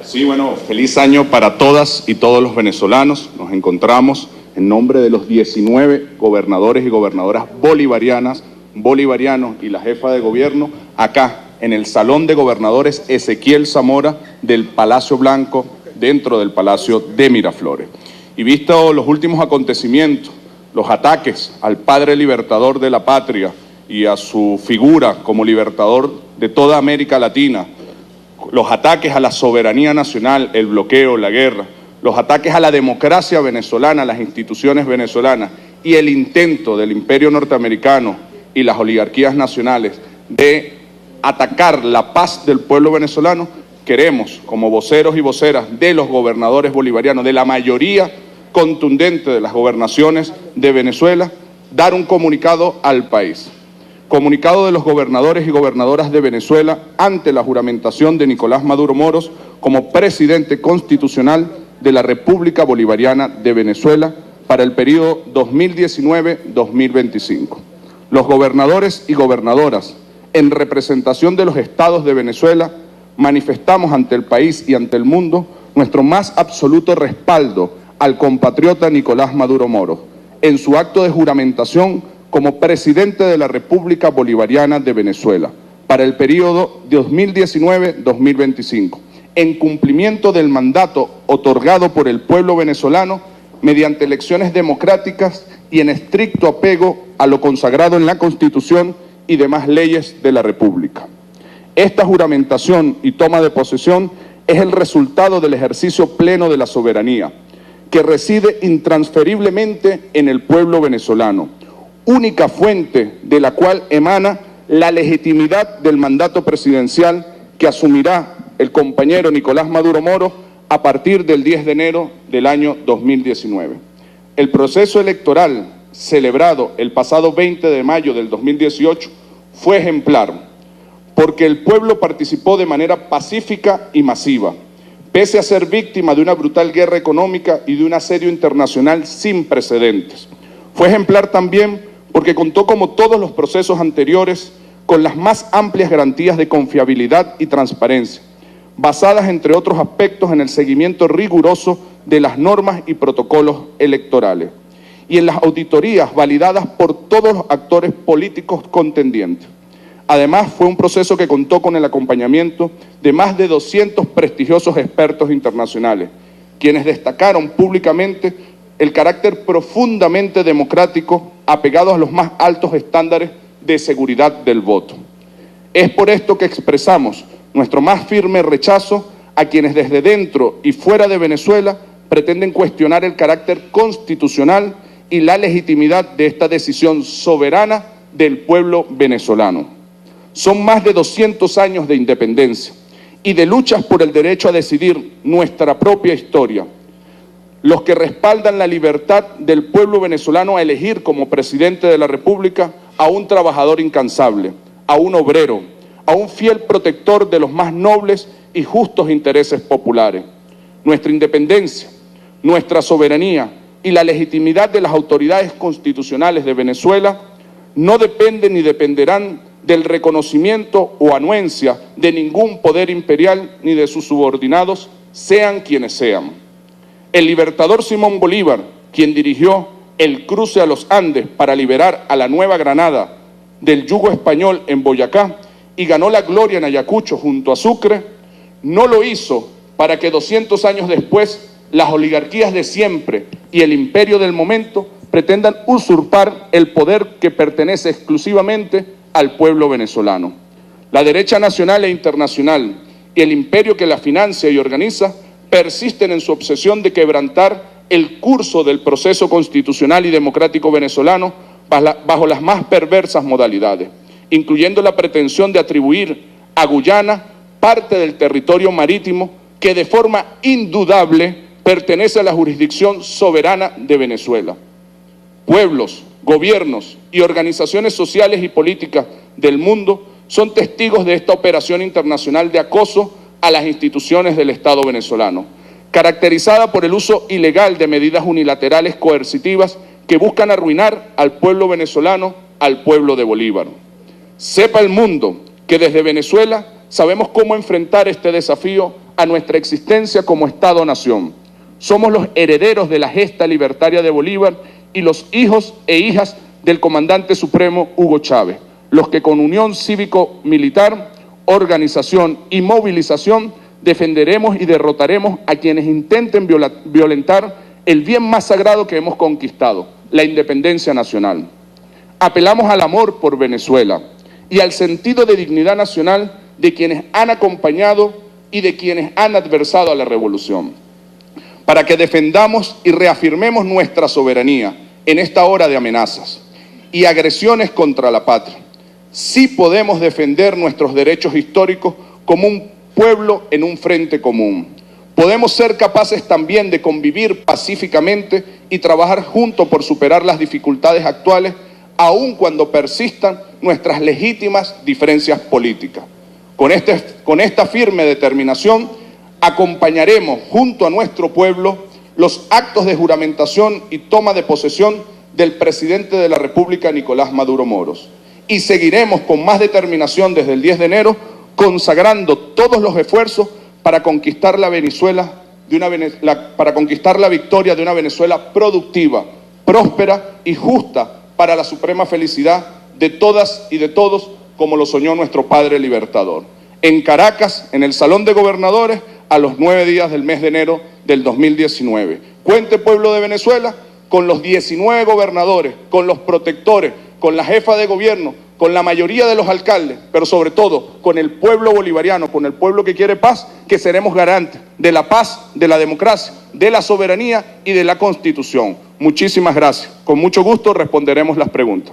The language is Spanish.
Sí, bueno, feliz año para todas y todos los venezolanos. Nos encontramos en nombre de los 19 gobernadores y gobernadoras bolivarianos y la jefa de gobierno acá en el Salón de Gobernadores Ezequiel Zamora del Palacio Blanco, dentro del Palacio de Miraflores. Y visto los últimos acontecimientos, los ataques al padre libertador de la patria y a su figura como libertador de toda América Latina, los ataques a la soberanía nacional, el bloqueo, la guerra, los ataques a la democracia venezolana, a las instituciones venezolanas y el intento del imperio norteamericano y las oligarquías nacionales de atacar la paz del pueblo venezolano, queremos, como voceros y voceras de los gobernadores bolivarianos, de la mayoría contundente de las gobernaciones de Venezuela, dar un comunicado al país. Comunicado de los gobernadores y gobernadoras de Venezuela ante la juramentación de Nicolás Maduro Moros como presidente constitucional de la República Bolivariana de Venezuela para el periodo 2019-2025. Los gobernadores y gobernadoras, en representación de los estados de Venezuela, manifestamos ante el país y ante el mundo nuestro más absoluto respaldo al compatriota Nicolás Maduro Moros en su acto de juramentación como presidente de la República Bolivariana de Venezuela para el periodo 2019-2025, en cumplimiento del mandato otorgado por el pueblo venezolano mediante elecciones democráticas y en estricto apego a lo consagrado en la Constitución y demás leyes de la República. Esta juramentación y toma de posesión es el resultado del ejercicio pleno de la soberanía, que reside intransferiblemente en el pueblo venezolano, única fuente de la cual emana la legitimidad del mandato presidencial que asumirá el compañero Nicolás Maduro Moros a partir del 10 de enero del año 2019. El proceso electoral celebrado el pasado 20 de mayo del 2018 fue ejemplar, porque el pueblo participó de manera pacífica y masiva, pese a ser víctima de una brutal guerra económica y de un asedio internacional sin precedentes. Fue ejemplar también porque contó, como todos los procesos anteriores, con las más amplias garantías de confiabilidad y transparencia, basadas, entre otros aspectos, en el seguimiento riguroso de las normas y protocolos electorales y en las auditorías validadas por todos los actores políticos contendientes. Además, fue un proceso que contó con el acompañamiento de más de 200 prestigiosos expertos internacionales, quienes destacaron públicamente el carácter profundamente democrático, apegado a los más altos estándares de seguridad del voto. Es por esto que expresamos nuestro más firme rechazo a quienes desde dentro y fuera de Venezuela pretenden cuestionar el carácter constitucional y la legitimidad de esta decisión soberana del pueblo venezolano. Son más de 200 años de independencia y de luchas por el derecho a decidir nuestra propia historia, los que respaldan la libertad del pueblo venezolano a elegir como presidente de la República a un trabajador incansable, a un obrero, a un fiel protector de los más nobles y justos intereses populares. Nuestra independencia, nuestra soberanía y la legitimidad de las autoridades constitucionales de Venezuela no dependen ni dependerán del reconocimiento o anuencia de ningún poder imperial ni de sus subordinados, sean quienes sean. El libertador Simón Bolívar, quien dirigió el cruce a los Andes para liberar a la Nueva Granada del yugo español en Boyacá y ganó la gloria en Ayacucho junto a Sucre, no lo hizo para que 200 años después las oligarquías de siempre y el imperio del momento pretendan usurpar el poder que pertenece exclusivamente al pueblo venezolano. La derecha nacional e internacional y el imperio que la financia y organiza persisten en su obsesión de quebrantar el curso del proceso constitucional y democrático venezolano bajo las más perversas modalidades, incluyendo la pretensión de atribuir a Guyana parte del territorio marítimo que de forma indudable pertenece a la jurisdicción soberana de Venezuela. Pueblos, gobiernos y organizaciones sociales y políticas del mundo son testigos de esta operación internacional de acoso a las instituciones del Estado venezolano, caracterizada por el uso ilegal de medidas unilaterales coercitivas que buscan arruinar al pueblo venezolano, al pueblo de Bolívar. Sepa el mundo que desde Venezuela sabemos cómo enfrentar este desafío a nuestra existencia como Estado-nación. Somos los herederos de la gesta libertaria de Bolívar y los hijos e hijas del comandante supremo Hugo Chávez, los que con unión cívico-militar, organización y movilización defenderemos y derrotaremos a quienes intenten violentar el bien más sagrado que hemos conquistado, la independencia nacional. Apelamos al amor por Venezuela y al sentido de dignidad nacional de quienes han acompañado y de quienes han adversado a la revolución, para que defendamos y reafirmemos nuestra soberanía en esta hora de amenazas y agresiones contra la patria. Sí podemos defender nuestros derechos históricos como un pueblo en un frente común. Podemos ser capaces también de convivir pacíficamente y trabajar juntos por superar las dificultades actuales, aun cuando persistan nuestras legítimas diferencias políticas. Con esta firme determinación, acompañaremos junto a nuestro pueblo los actos de juramentación y toma de posesión del presidente de la República, Nicolás Maduro Moros. Y seguiremos con más determinación desde el 10 de enero, consagrando todos los esfuerzos para conquistar la victoria de una Venezuela productiva, próspera y justa para la suprema felicidad de todas y de todos, como lo soñó nuestro padre libertador. En Caracas, en el Salón de Gobernadores, a los 9 días del mes de enero del 2019. Cuente, pueblo de Venezuela, con los 19 gobernadores, con los protectores, con la jefa de gobierno, con la mayoría de los alcaldes, pero sobre todo con el pueblo bolivariano, con el pueblo que quiere paz, que seremos garantes de la paz, de la democracia, de la soberanía y de la Constitución. Muchísimas gracias. Con mucho gusto responderemos las preguntas.